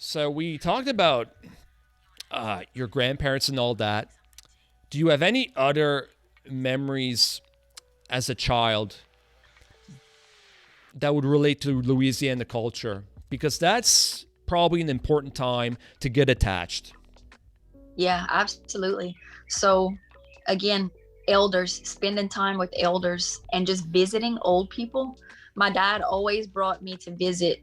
So we talked about your grandparents and all that. Do you have any other memories as a child that would relate to Louisiana culture? Because that's probably an important time to get attached. Yeah, absolutely. So again, elders, spending time with elders and just visiting old people. My dad always brought me to visit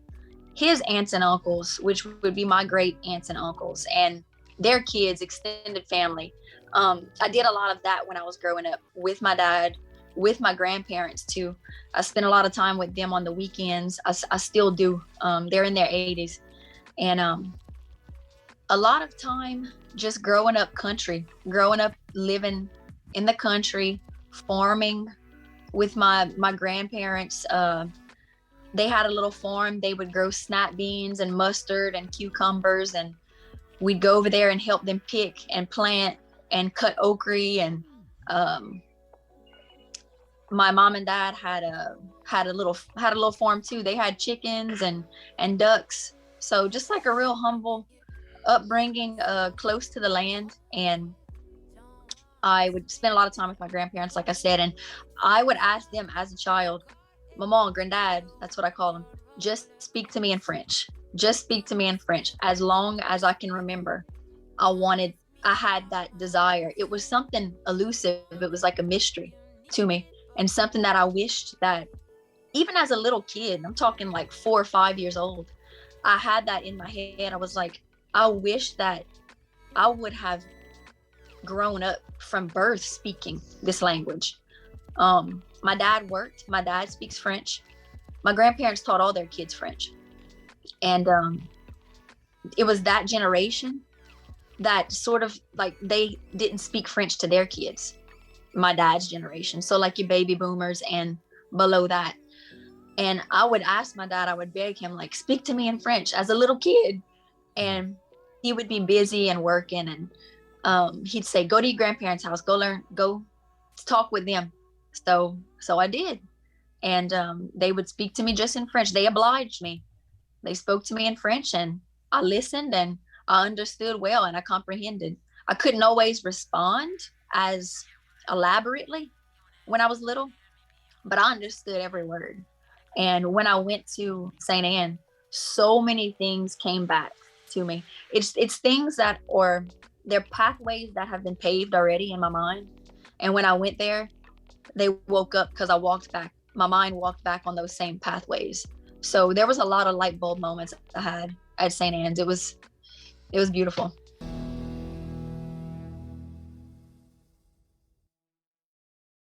his aunts and uncles, which would be my great aunts and uncles and their kids, extended family. I did a lot of that when I was growing up with my dad, with my grandparents too. I spent a lot of time with them on the weekends. I still do. They're in their 80s. And a lot of time just growing up country, growing up living in the country, farming with my grandparents. They had a little farm. They would grow snap beans and mustard and cucumbers, and we'd go over there and help them pick and plant and cut okra. And my mom and dad had a little farm too. They had chickens and ducks. So just like a real humble upbringing, close to the land. And I would spend a lot of time with my grandparents, like I said, and I would ask them as a child, Mama, Granddad, that's what I call them, just speak to me in French. Just speak to me in French. As long as I can remember, I had that desire. It was something elusive. It was like a mystery to me, and something that I wished that even as a little kid, I'm talking like 4 or 5 years old, I had that in my head. I was like, I wish that I would have grown up from birth speaking this language. My dad worked. My dad speaks French. My grandparents taught all their kids French. And it was that generation that sort of like they didn't speak French to their kids, my dad's generation. So like your baby boomers and below that. And I would ask my dad, I would beg him, like, speak to me in French as a little kid. And he would be busy and working. And he'd say, go to your grandparents' house, go talk with them. So I did. And they would speak to me just in French. They obliged me. They spoke to me in French, and I listened, and I understood well, and I comprehended. I couldn't always respond as elaborately when I was little, but I understood every word. And when I went to St. Anne, so many things came back to me. It's things that, or they're pathways that have been paved already in my mind. And when I went there, they woke up because I walked back. My mind walked back on those same pathways. So there was a lot of light bulb moments I had at St. Anne's. It was beautiful.